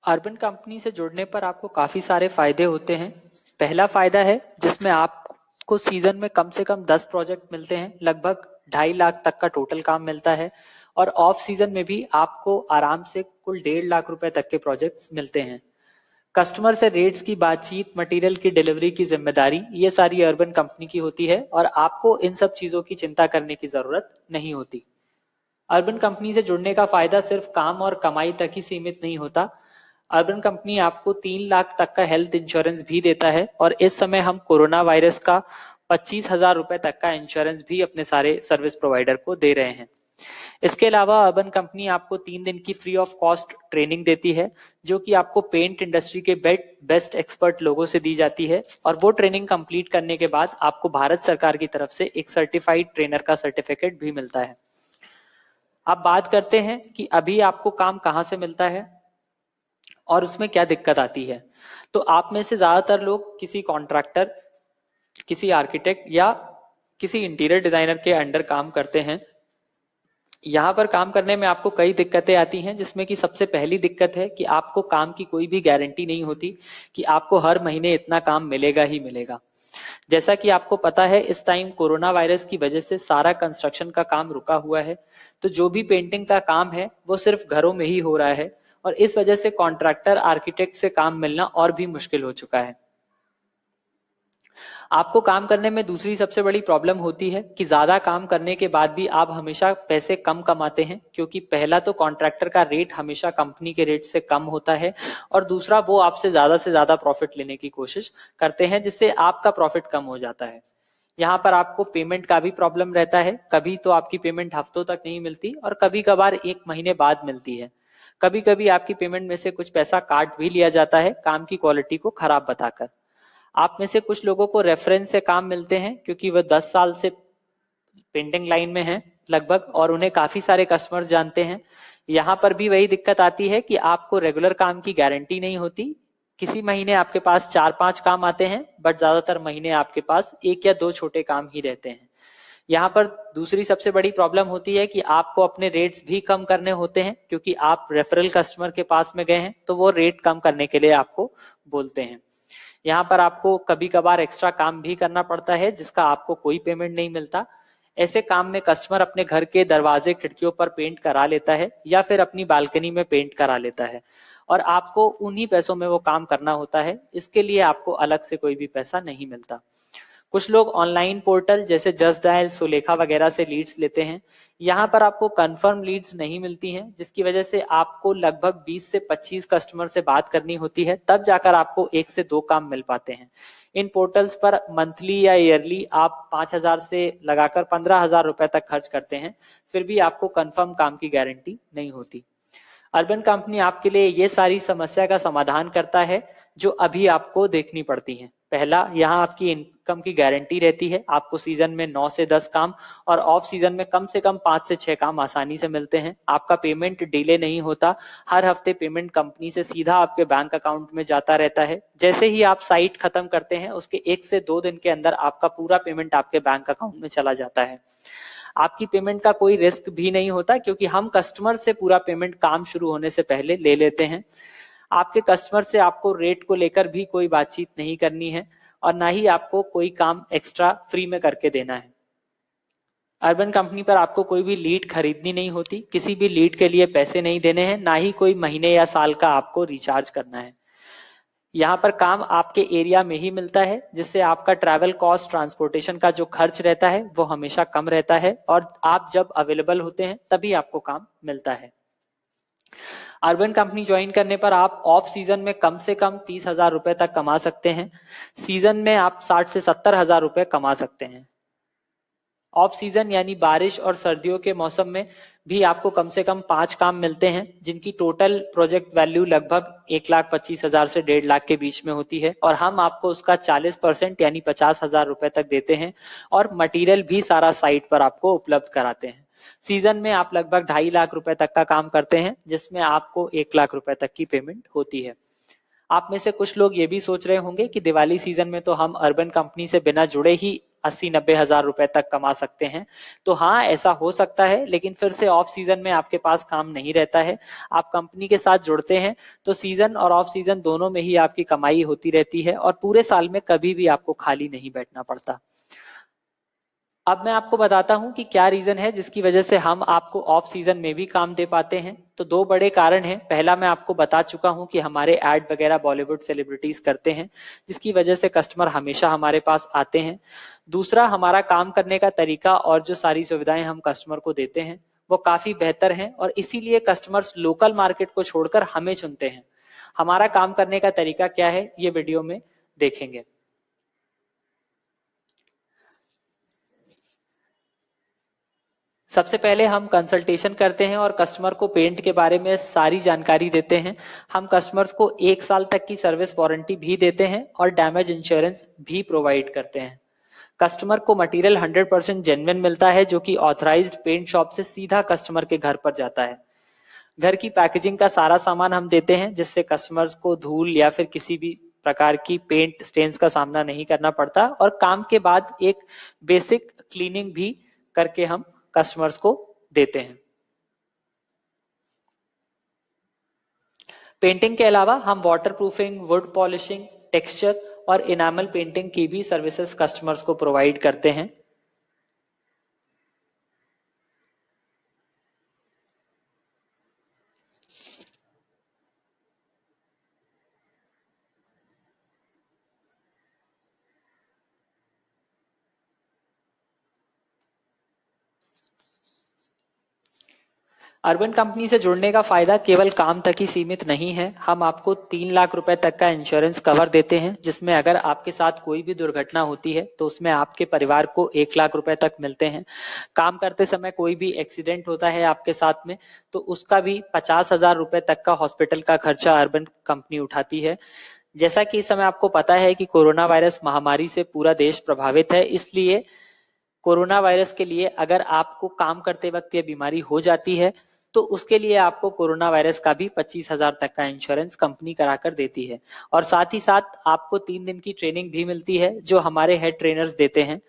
Urban company से जुड़ने पर आपको काफी सारे फायदे होते हैं। पहला फायदा है जिसमें आपको सीजन में कम से कम 10 प्रोजेक्ट मिलते हैं, लगभग 2.5 लाख तक का टोटल काम मिलता है। और ऑफ सीजन में भी आपको आराम से कुल 1.5 लाख रुपए तक के प्रोजेक्ट्स मिलते हैं। कस्टमर से रेट्स की बातचीत, मटेरियल की डिलीवरी की जिम्मेदारी, ये सारी अर्बन कंपनी की होती है और आपको इन सब चीजों की चिंता करने की जरूरत नहीं होती। अर्बन कंपनी से जुड़ने का फायदा सिर्फ काम और कमाई तक ही सीमित नहीं होता। अर्बन कंपनी आपको 3 लाख तक का हेल्थ इंश्योरेंस भी देता है और इस समय हम कोरोना वायरस का 25,000 रुपए तक का इंश्योरेंस भी अपने सारे सर्विस प्रोवाइडर को दे रहे हैं। इसके अलावा अर्बन कंपनी आपको 3 दिन की फ्री ऑफ कॉस्ट ट्रेनिंग देती है, जो कि आपको पेंट इंडस्ट्री के बेस्ट एक्सपर्ट लोगों से दी जाती है। और वो ट्रेनिंग कंप्लीट करने के बाद आपको भारत सरकार की तरफ से एक सर्टिफाइड ट्रेनर का सर्टिफिकेट भी मिलता है। अब बात करते हैं कि अभी आपको काम कहाँ से मिलता है और उसमें क्या दिक्कत आती है। तो आप में से ज्यादातर लोग किसी कॉन्ट्रैक्टर, किसी आर्किटेक्ट या किसी इंटीरियर डिजाइनर के अंडर काम करते हैं। यहाँ पर काम करने में आपको कई दिक्कतें आती हैं, जिसमें कि सबसे पहली दिक्कत है कि आपको काम की कोई भी गारंटी नहीं होती कि आपको हर महीने इतना काम मिलेगा ही मिलेगा। जैसा कि आपको पता है, इस टाइम कोरोना वायरस की वजह से सारा कंस्ट्रक्शन का काम रुका हुआ है, तो जो भी पेंटिंग का काम है वो सिर्फ घरों में ही हो रहा है और इस वजह से कॉन्ट्रैक्टर, आर्किटेक्ट से काम मिलना और भी मुश्किल हो चुका है। आपको काम करने में दूसरी सबसे बड़ी प्रॉब्लम होती है कि ज्यादा काम करने के बाद भी आप हमेशा पैसे कम कमाते हैं, क्योंकि पहला तो कॉन्ट्रैक्टर का रेट हमेशा कंपनी के रेट से कम होता है और दूसरा वो आपसे ज्यादा प्रॉफिट लेने की कोशिश करते हैं, जिससे आपका प्रॉफिट कम हो जाता है। यहाँ पर आपको पेमेंट का भी प्रॉब्लम रहता है, कभी तो आपकी पेमेंट हफ्तों तक नहीं मिलती और कभी कभार 1 महीने बाद मिलती है। कभी कभी आपकी पेमेंट में से कुछ पैसा काट भी लिया जाता है काम की क्वालिटी को खराब बताकर। आप में से कुछ लोगों को रेफरेंस से काम मिलते हैं, क्योंकि वह 10 साल से पेंटिंग लाइन में हैं लगभग और उन्हें काफी सारे कस्टमर जानते हैं। यहाँ पर भी वही दिक्कत आती है कि आपको रेगुलर काम की गारंटी नहीं होती। किसी महीने आपके पास 4-5 काम आते हैं, बट ज्यादातर महीने आपके पास 1 या 2 छोटे काम ही रहते हैं। यहाँ पर दूसरी सबसे बड़ी प्रॉब्लम होती है कि आपको अपने रेट्स भी कम करने होते हैं, क्योंकि आप रेफरल कस्टमर के पास में गए हैं तो वो रेट कम करने के लिए आपको बोलते हैं। यहाँ पर आपको कभी कभार एक्स्ट्रा काम भी करना पड़ता है जिसका आपको कोई पेमेंट नहीं मिलता। ऐसे काम में कस्टमर अपने घर के दरवाजे, खिड़कियों पर पेंट करा लेता है या फिर अपनी बालकनी में पेंट करा लेता है और आपको उन्हीं पैसों में वो काम करना होता है। इसके लिए आपको अलग से कोई भी पैसा नहीं मिलता। कुछ लोग ऑनलाइन पोर्टल जैसे जस्ट डायल, सुलेखा वगैरह से लीड्स लेते हैं। यहाँ पर आपको कंफर्म लीड्स नहीं मिलती हैं, जिसकी वजह से आपको लगभग 20 से 25 कस्टमर से बात करनी होती है, तब जाकर आपको 1 से 2 काम मिल पाते हैं। इन पोर्टल्स पर मंथली या ईयरली आप 5,000 से लगाकर 15,000 रुपए तक खर्च करते हैं, फिर भी आपको कंफर्म काम की गारंटी नहीं होती। अर्बन कंपनी आपके लिए ये सारी समस्या का समाधान करता है जो अभी आपको देखनी पड़ती है। पहला, यहाँ आपकी इनकम की गारंटी रहती है, आपको सीजन में 9 से 10 काम और ऑफ सीजन में कम से कम 5 से 6 काम आसानी से मिलते हैं। आपका पेमेंट डिले नहीं होता, हर हफ्ते पेमेंट कंपनी से सीधा आपके बैंक अकाउंट में जाता रहता है। जैसे ही आप साइट खत्म करते हैं उसके 1 से 2 दिन के अंदर आपका पूरा पेमेंट आपके बैंक अकाउंट में चला जाता है। आपकी पेमेंट का कोई रिस्क भी नहीं होता, क्योंकि हम कस्टमर से पूरा पेमेंट काम शुरू होने से पहले ले लेते हैं। आपके कस्टमर से आपको रेट को लेकर भी कोई बातचीत नहीं करनी है और ना ही आपको कोई काम एक्स्ट्रा फ्री में करके देना है। अर्बन कंपनी पर आपको कोई भी लीड खरीदनी नहीं होती, किसी भी लीड के लिए पैसे नहीं देने हैं, ना ही कोई महीने या साल का आपको रिचार्ज करना है। यहाँ पर काम आपके एरिया में ही मिलता है, जिससे आपका ट्रैवल कॉस्ट, ट्रांसपोर्टेशन का जो खर्च रहता है वो हमेशा कम रहता है और आप जब अवेलेबल होते हैं तभी आपको काम मिलता है। अर्बन कंपनी ज्वाइन करने पर आप ऑफ सीजन में कम से कम 30,000 रुपए तक कमा सकते हैं। सीजन में आप 60 से 70,000 रुपए कमा सकते हैं। ऑफ सीजन यानी बारिश और सर्दियों के मौसम में भी आपको कम से कम 5 काम मिलते हैं, जिनकी टोटल प्रोजेक्ट वैल्यू लगभग 1,25,000 से 1.5 लाख के बीच में होती है और हम आपको उसका 40% यानी 50,000 रुपए तक देते हैं और मटेरियल भी सारा साइट पर आपको उपलब्ध कराते हैं। सीजन में आप लगभग 2.5 लाख रुपए तक का काम करते हैं, जिसमें आपको 1 लाख रुपए तक की पेमेंट होती है। आप में से कुछ लोग ये भी सोच रहे होंगे कि दिवाली सीजन में तो हम अर्बन कंपनी से बिना जुड़े ही 80-90 हजार रुपए तक कमा सकते हैं। तो हाँ, ऐसा हो सकता है, लेकिन फिर से ऑफ सीजन में आपके पास काम नहीं रहता है। आप कंपनी के साथ जुड़ते हैं तो सीजन और ऑफ सीजन दोनों में ही आपकी कमाई होती रहती है और पूरे साल में कभी भी आपको खाली नहीं बैठना पड़ता। अब मैं आपको बताता हूं कि क्या रीजन है जिसकी वजह से हम आपको ऑफ सीजन में भी काम दे पाते हैं। तो दो बड़े कारण हैं। पहला मैं आपको बता चुका हूं कि हमारे ऐड वगैरह बॉलीवुड सेलिब्रिटीज करते हैं, जिसकी वजह से कस्टमर हमेशा हमारे पास आते हैं। दूसरा, हमारा काम करने का तरीका और जो सारी सुविधाएं हम कस्टमर को देते हैं वो काफी बेहतर हैं और इसीलिए कस्टमर्स लोकल मार्केट को छोड़कर हमें चुनते हैं। हमारा काम करने का तरीका क्या है, ये वीडियो में देखेंगे। सबसे पहले हम कंसल्टेशन करते हैं और कस्टमर को पेंट के बारे में सारी जानकारी देते हैं। हम कस्टमर्स को 1 साल तक की सर्विस वारंटी भी देते हैं और डैमेज इंश्योरेंस भी प्रोवाइड करते हैं। कस्टमर को मटेरियल 100% जेन्युइन मिलता है, जो कि ऑथराइज्ड पेंट शॉप से सीधा कस्टमर के घर पर जाता है। घर की पैकेजिंग का सारा सामान हम देते हैं, जिससे कस्टमर्स को धूल या फिर किसी भी प्रकार की पेंट स्टेन्स का सामना नहीं करना पड़ता और काम के बाद एक बेसिक क्लीनिंग भी करके हम कस्टमर्स को देते हैं। पेंटिंग के अलावा हम water proofing, would polishing, texture और इनामल पेंटिंग की भी सर्विसेज कस्टमर्स को प्रोवाइड करते हैं। अर्बन कंपनी से जुड़ने का फायदा केवल काम तक ही सीमित नहीं है। हम आपको 3 लाख रुपए तक का इंश्योरेंस कवर देते हैं, जिसमें अगर आपके साथ कोई भी दुर्घटना होती है तो उसमें आपके परिवार को 1 लाख रुपए तक मिलते हैं। काम करते समय कोई भी एक्सीडेंट होता है आपके साथ में तो उसका भी 50,000 रुपए तक का हॉस्पिटल का खर्चा अर्बन कंपनी उठाती है। जैसा कि इस समय आपको पता है कि कोरोना वायरस महामारी से पूरा देश प्रभावित है, इसलिए कोरोना वायरस के लिए अगर आपको काम करते वक्त ये बीमारी हो जाती है तो उसके लिए आपको कोरोना वायरस का भी 25,000 तक का इंश्योरेंस कंपनी कराकर देती है। और साथ ही साथ आपको 3 दिन की ट्रेनिंग भी मिलती है, जो हमारे हेड ट्रेनर्स देते हैं,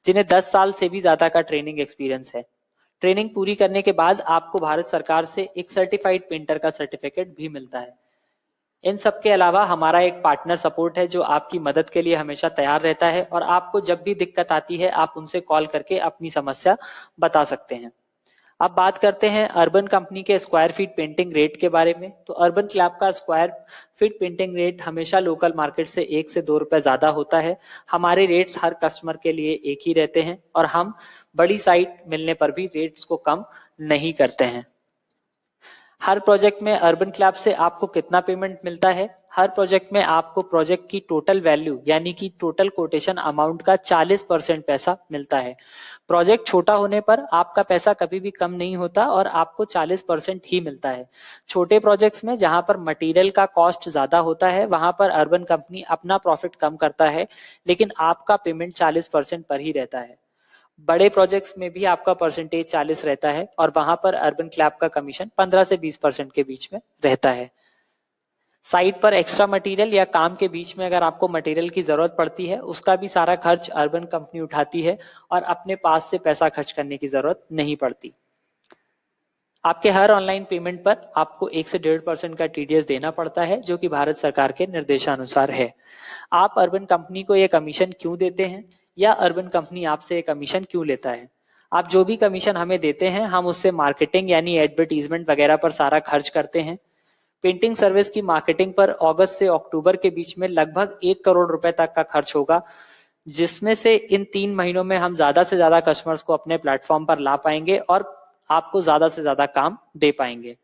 जिन्हें 10 साल से भी ज्यादा का ट्रेनिंग एक्सपीरियंस है। ट्रेनिंग पूरी करने के बाद आपको भारत सरकार से एक सर्टिफाइड पेंटर का सर्टिफिकेट भी मिलता है। इन सब के अलावा हमारा एक पार्टनर सपोर्ट है, जो आपकी मदद के लिए हमेशा तैयार रहता है और आपको जब भी दिक्कत आती है आप उनसे कॉल करके अपनी समस्या बता सकते हैं। अब बात करते हैं अर्बन कंपनी के स्क्वायर फीट पेंटिंग रेट के बारे में। तो अर्बन क्लैब का स्क्वायर फीट पेंटिंग रेट हमेशा लोकल मार्केट से 1 से 2 रुपए ज्यादा होता है। हमारे रेट्स हर कस्टमर के लिए एक ही रहते हैं और हम बड़ी साइट मिलने पर भी रेट्स को कम नहीं करते हैं। हर प्रोजेक्ट में अर्बन क्लैब से आपको कितना पेमेंट मिलता है? हर प्रोजेक्ट में आपको प्रोजेक्ट की टोटल वैल्यू यानी कि टोटल कोटेशन अमाउंट का 40% पैसा मिलता है। प्रोजेक्ट छोटा होने पर आपका पैसा कभी भी कम नहीं होता और आपको 40% ही मिलता है। छोटे प्रोजेक्ट्स में जहां पर मटेरियल का कॉस्ट ज्यादा होता है वहां पर अर्बन कंपनी अपना प्रॉफिट कम करता है, लेकिन आपका पेमेंट 40% पर ही रहता है। बड़े प्रोजेक्ट्स में भी आपका परसेंटेज 40 रहता है और वहां पर अर्बन क्लैब का कमीशन 15 से 20% के बीच में रहता है। साइट पर एक्स्ट्रा मटेरियल या काम के बीच में अगर आपको मटेरियल की जरूरत पड़ती है, उसका भी सारा खर्च अर्बन कंपनी उठाती है और अपने पास से पैसा खर्च करने की जरूरत नहीं पड़ती। आपके हर ऑनलाइन पेमेंट पर आपको 1 से 1.5% का टीडीएस देना पड़ता है, जो कि भारत सरकार के निर्देशानुसार है। आप अर्बन कंपनी को यह कमीशन क्यों देते हैं या अर्बन कंपनी आपसे ये कमीशन क्यों लेता है? आप जो भी कमीशन हमें देते हैं हम उससे मार्केटिंग यानी एडवर्टीजमेंट वगैरह पर सारा खर्च करते हैं। पेंटिंग सर्विस की मार्केटिंग पर अगस्त से अक्टूबर के बीच में लगभग 1 करोड़ रुपए तक का खर्च होगा, जिसमें से इन 3 महीनों में हम ज्यादा से ज्यादा कस्टमर्स को अपने प्लेटफॉर्म पर ला पाएंगे और आपको ज्यादा से ज्यादा काम दे पाएंगे।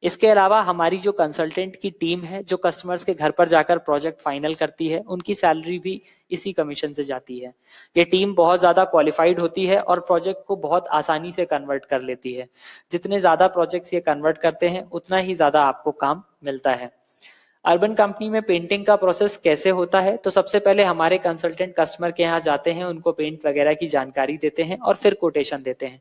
इसके अलावा हमारी जो कंसल्टेंट की टीम है, जो कस्टमर्स के घर पर जाकर प्रोजेक्ट फाइनल करती है, उनकी सैलरी भी इसी कमीशन से जाती है। ये टीम बहुत ज्यादा क्वालिफाइड होती है और प्रोजेक्ट को बहुत आसानी से कन्वर्ट कर लेती है। जितने ज्यादा प्रोजेक्ट्स ये कन्वर्ट करते हैं उतना ही ज्यादा आपको काम मिलता है। अर्बन कंपनी में पेंटिंग का प्रोसेस कैसे होता है? तो सबसे पहले हमारे कंसल्टेंट कस्टमर के यहाँ जाते हैं, उनको पेंट वगैरह की जानकारी देते हैं और फिर कोटेशन देते हैं।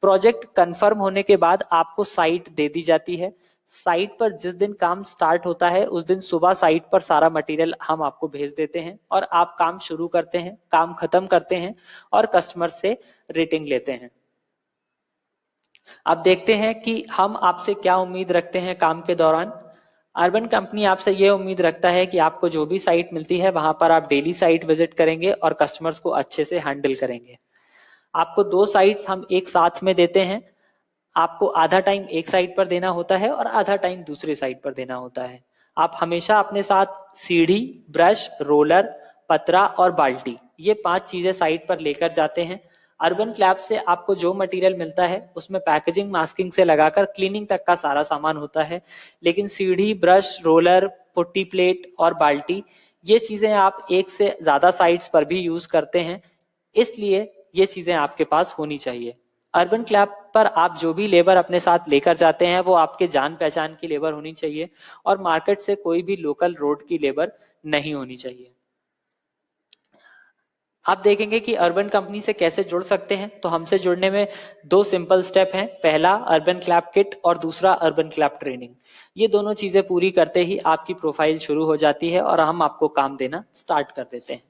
प्रोजेक्ट कंफर्म होने के बाद आपको साइट दे दी जाती है। साइट पर जिस दिन काम स्टार्ट होता है उस दिन सुबह साइट पर सारा मटेरियल हम आपको भेज देते हैं और आप काम शुरू करते हैं, काम खत्म करते हैं और कस्टमर से रेटिंग लेते हैं। अब देखते हैं कि हम आपसे क्या उम्मीद रखते हैं काम के दौरान। अर्बन कंपनी आपसे ये उम्मीद रखता है कि आपको जो भी साइट मिलती है वहां पर आप डेली साइट विजिट करेंगे और कस्टमर्स को अच्छे से हैंडल करेंगे। आपको 2 साइट्स हम एक साथ में देते हैं। आपको आधा टाइम एक साइट पर देना होता है और आधा टाइम दूसरी साइट पर देना होता है। आप हमेशा अपने साथ सीढ़ी, ब्रश, रोलर, पतरा और बाल्टी, ये 5 चीजें साइट पर लेकर जाते हैं। अर्बन क्लैब से आपको जो मटेरियल मिलता है उसमें पैकेजिंग, मास्किंग से लगाकर क्लीनिंग तक का सारा सामान होता है, लेकिन सीढ़ी, ब्रश, रोलर, पुट्टी प्लेट और बाल्टी, ये चीजें आप एक से ज्यादा साइट्स पर भी यूज करते हैं, इसलिए ये चीजें आपके पास होनी चाहिए। अर्बन क्लैब पर आप जो भी लेबर अपने साथ लेकर जाते हैं वो आपके जान पहचान की लेबर होनी चाहिए और मार्केट से कोई भी लोकल रोड की लेबर नहीं होनी चाहिए। आप देखेंगे कि अर्बन कंपनी से कैसे जुड़ सकते हैं। तो हमसे जुड़ने में 2 सिंपल स्टेप हैं। पहला अर्बन क्लैब किट और दूसरा अर्बन क्लैब ट्रेनिंग। ये दोनों चीजें पूरी करते ही आपकी प्रोफाइल शुरू हो जाती है और हम आपको काम देना स्टार्ट कर देते हैं।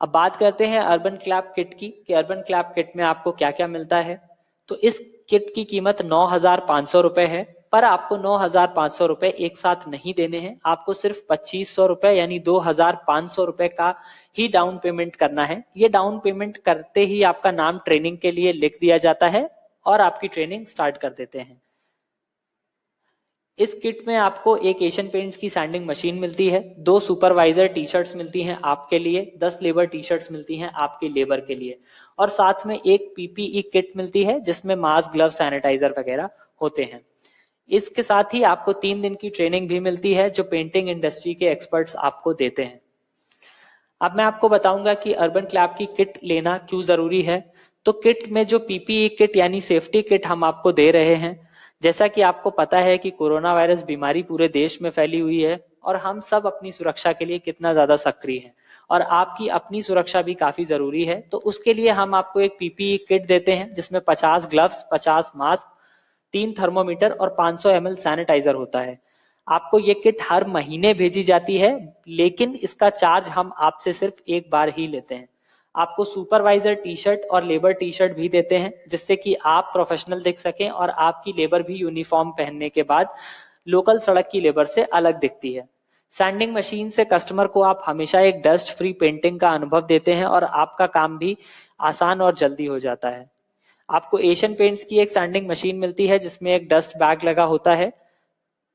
अब बात करते हैं अर्बन क्लैब किट की कि अर्बन क्लैब किट में आपको क्या क्या मिलता है। तो इस किट की कीमत 9,500 रुपए है, पर आपको 9,500 रुपए एक साथ नहीं देने हैं। आपको सिर्फ 2,500 रुपए यानी 2,500 रुपए का ही डाउन पेमेंट करना है। ये डाउन पेमेंट करते ही आपका नाम ट्रेनिंग के लिए लिख दिया जाता है और आपकी ट्रेनिंग स्टार्ट कर देते हैं। इस किट में आपको एक एशियन पेंट्स की सैंडिंग मशीन मिलती है, 2 सुपरवाइजर टी शर्ट्स मिलती हैं आपके लिए, 10 लेबर टी शर्ट्स मिलती हैं आपके लेबर के लिए और साथ में एक पीपीई किट मिलती है जिसमें मास्क, ग्लव, सैनिटाइजर वगैरह होते हैं। इसके साथ ही आपको 3 दिन की ट्रेनिंग भी मिलती है जो पेंटिंग इंडस्ट्री के एक्सपर्ट्स आपको देते हैं। अब मैं आपको बताऊंगा कि अर्बन क्लैब की किट लेना क्यों जरूरी है। तो किट में जो पीपीई किट यानी सेफ्टी किट हम आपको दे रहे हैं, जैसा कि आपको पता है कि कोरोना वायरस बीमारी पूरे देश में फैली हुई है और हम सब अपनी सुरक्षा के लिए कितना ज्यादा सक्रिय हैं और आपकी अपनी सुरक्षा भी काफी जरूरी है। तो उसके लिए हम आपको एक पीपीई किट देते हैं जिसमें 50 ग्लव्स, 50 मास्क, 3 थर्मोमीटर और 500 ml सैनिटाइजर होता है। आपको ये किट हर महीने भेजी जाती है, लेकिन इसका चार्ज हम आपसे सिर्फ एक बार ही लेते हैं। आपको सुपरवाइजर टी शर्ट और लेबर टी शर्ट भी देते हैं जिससे कि आप प्रोफेशनल दिख सकें और आपकी लेबर भी यूनिफॉर्म पहनने के बाद लोकल सड़क की लेबर से अलग दिखती है। सैंडिंग मशीन से कस्टमर को आप हमेशा एक डस्ट फ्री पेंटिंग का अनुभव देते हैं और आपका काम भी आसान और जल्दी हो जाता है। आपको एशियन पेंट्स की एक सैंडिंग मशीन मिलती है जिसमें एक डस्ट बैग लगा होता है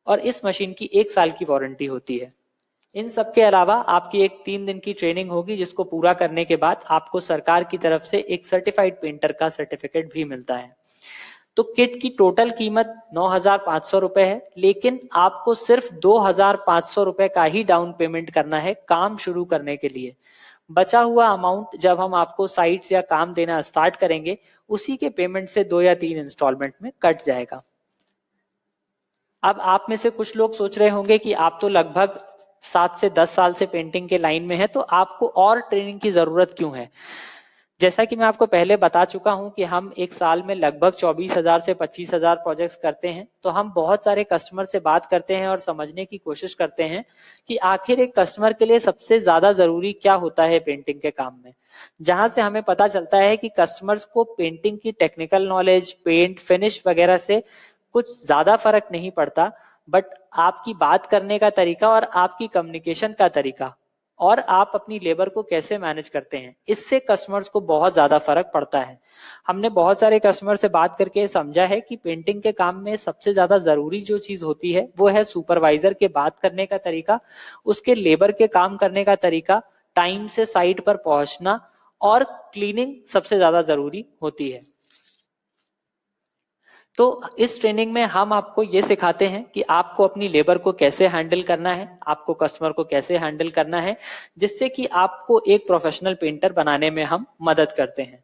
और इस मशीन की 1 साल की वारंटी होती है। इन सब के अलावा आपकी एक 3 दिन की ट्रेनिंग होगी जिसको पूरा करने के बाद आपको सरकार की तरफ से एक सर्टिफाइड पेंटर का सर्टिफिकेट भी मिलता है। तो किट की टोटल कीमत 9,500 रुपए है, लेकिन आपको सिर्फ 2,500 रुपए का ही डाउन पेमेंट करना है काम शुरू करने के लिए। बचा हुआ अमाउंट जब हम आपको साइट्स या काम देना स्टार्ट करेंगे उसी के पेमेंट से 2 या 3 इंस्टॉलमेंट में कट जाएगा। अब आप में से कुछ लोग सोच रहे होंगे कि आप तो लगभग 7 से 10 साल से पेंटिंग के लाइन में है, तो आपको और ट्रेनिंग की जरूरत क्यों है। जैसा कि मैं आपको पहले बता चुका हूं कि हम एक साल में लगभग 24,000 से 25,000 प्रोजेक्ट्स करते हैं। तो हम बहुत सारे कस्टमर से बात करते हैं और समझने की कोशिश करते हैं कि आखिर एक कस्टमर के लिए सबसे ज्यादा जरूरी क्या होता है पेंटिंग के काम में। जहां से हमें पता चलता है कि कस्टमर्स को पेंटिंग की टेक्निकल नॉलेज, पेंट, फिनिश वगैरह से कुछ ज्यादा फर्क नहीं पड़ता, बट आपकी बात करने का तरीका और आपकी कम्युनिकेशन का तरीका और आप अपनी लेबर को कैसे मैनेज करते हैं, इससे कस्टमर्स को बहुत ज्यादा फर्क पड़ता है। हमने बहुत सारे कस्टमर से बात करके समझा है कि पेंटिंग के काम में सबसे ज्यादा जरूरी जो चीज होती है वो है सुपरवाइजर के बात करने का तरीका, उसके लेबर के काम करने का तरीका, टाइम से साइट पर पहुंचना और क्लीनिंग सबसे ज्यादा जरूरी होती है। तो इस ट्रेनिंग में हम आपको ये सिखाते हैं कि आपको अपनी लेबर को कैसे हैंडल करना है, आपको कस्टमर को कैसे हैंडल करना है, जिससे कि आपको एक प्रोफेशनल पेंटर बनाने में हम मदद करते हैं।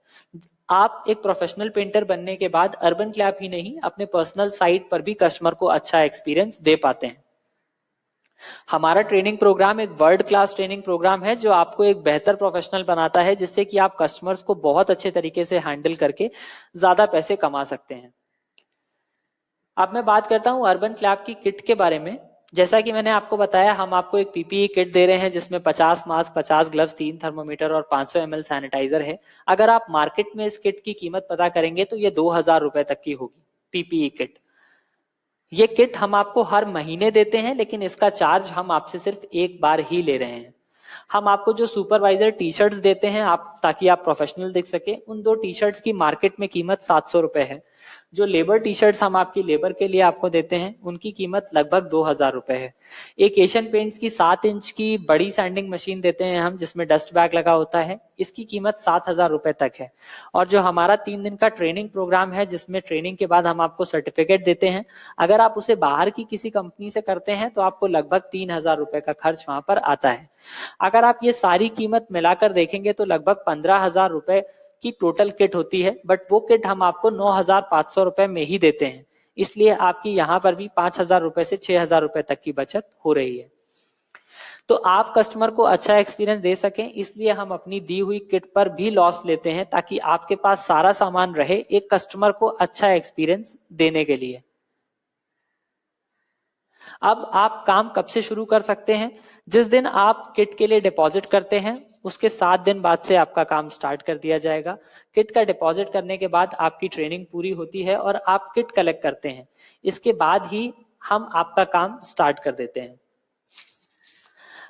आप एक प्रोफेशनल पेंटर बनने के बाद अर्बन क्लैब ही नहीं अपने पर्सनल साइट पर भी कस्टमर को अच्छा एक्सपीरियंस दे पाते हैं। हमारा ट्रेनिंग प्रोग्राम एक वर्ल्ड क्लास ट्रेनिंग प्रोग्राम है जो आपको एक बेहतर प्रोफेशनल बनाता है, जिससे कि आप कस्टमर्स को बहुत अच्छे तरीके से हैंडल करके ज्यादा पैसे कमा सकते हैं। अब मैं बात करता हूँ अर्बन क्लैप की किट के बारे में। जैसा कि मैंने आपको बताया, हम आपको एक पीपीई किट दे रहे हैं जिसमें 50 मास्क, 50 ग्लव्स, 3 थर्मोमीटर और 500 ml सैनिटाइजर है। अगर आप मार्केट में इस किट की कीमत पता करेंगे तो ये 2000 रुपए तक की होगी पीपीई किट। ये किट हम आपको हर महीने देते हैं, लेकिन इसका चार्ज हम आपसे सिर्फ एक बार ही ले रहे हैं। हम आपको जो सुपरवाइजर टी शर्ट्स देते हैं आप, ताकि आप प्रोफेशनल दिख सके, उन 2 टी शर्ट्स की मार्केट में कीमत 700 रुपए है। जो लेबर टी शर्ट्स हम आपकी लेबर के लिए आपको देते हैं उनकी कीमत लगभग 2000 रुपए है। एक एशियन पेंट्स की 7 इंच की बड़ी सैंडिंग मशीन देते हैं हम, जिसमें डस्ट बैग लगा होता है, इसकी कीमत 7000 रुपए तक है। और जो हमारा 3 दिन का ट्रेनिंग प्रोग्राम है, जिसमें ट्रेनिंग के बाद हम आपको सर्टिफिकेट देते हैं, अगर आप उसे बाहर की किसी कंपनी से करते हैं तो आपको लगभग 3000 रुपए का खर्च वहां पर आता है। अगर आप ये सारी कीमत मिलाकर देखेंगे तो लगभग 15,000 रुपए की टोटल किट होती है, बट वो किट हम आपको 9,500 रुपए में ही देते हैं। इसलिए आपकी यहाँ पर भी 5,000 रुपए से 6,000 रुपए तक की बचत हो रही है। तो आप कस्टमर को अच्छा एक्सपीरियंस दे सकें, इसलिए हम अपनी दी हुई किट पर भी लॉस लेते हैं, ताकि आपके पास सारा सामान रहे एक कस्टमर को अच्छा एक्सपीरियंस देने के लिए। अब आप काम कब से शुरू कर सकते हैं? जिस दिन आप किट के लिए डिपॉजिट करते हैं उसके 7 दिन बाद से आपका काम स्टार्ट कर दिया जाएगा। किट का डिपॉजिट करने के बाद आपकी ट्रेनिंग पूरी होती है और आप किट कलेक्ट करते हैं। इसके बाद ही हम आपका काम स्टार्ट कर देते हैं।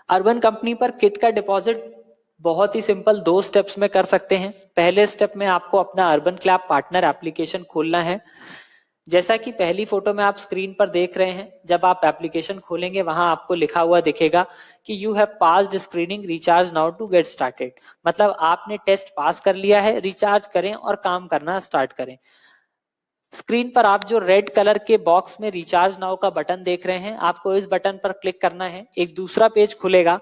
अर्बन कंपनी पर किट का डिपॉजिट बहुत ही सिंपल 2 स्टेप्स में कर सकते हैं। पहले स्टेप में आपको अपना अर्बन क्लैप पार्टनर एप्लीकेशन खोलना है। जैसा कि पहली फोटो में आप स्क्रीन पर देख रहे हैं, जब आप एप्लीकेशन खोलेंगे वहां आपको लिखा हुआ दिखेगा कि you have passed screening, recharge now to get started. मतलब आपने टेस्ट पास कर लिया है, रिचार्ज करें और काम करना स्टार्ट करें। स्क्रीन पर आप जो रेड कलर के बॉक्स में रिचार्ज नाउ का बटन देख रहे हैं, आपको इस बटन पर क्लिक करना है। एक दूसरा पेज खुलेगा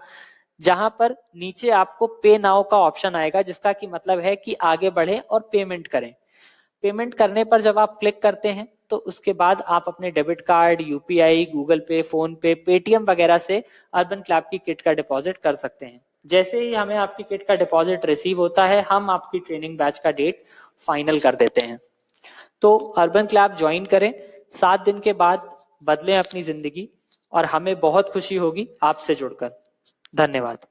जहां पर नीचे आपको पे नाउ का ऑप्शन आएगा, जिसका की मतलब है कि आगे बढ़े और पेमेंट करें। पेमेंट करने पर जब आप क्लिक करते हैं तो उसके बाद आप अपने डेबिट कार्ड, यूपीआई, गूगल पे, फोन पे, पेटीएम वगैरह से अर्बन क्लैप की किट का डिपॉजिट कर सकते हैं। जैसे ही हमें आपकी किट का डिपॉजिट रिसीव होता है, हम आपकी ट्रेनिंग बैच का डेट फाइनल कर देते हैं। तो अर्बन क्लैप ज्वाइन करें, 7 दिन के बाद बदलें अपनी जिंदगी, और हमें बहुत खुशी होगी आपसे जुड़कर। धन्यवाद।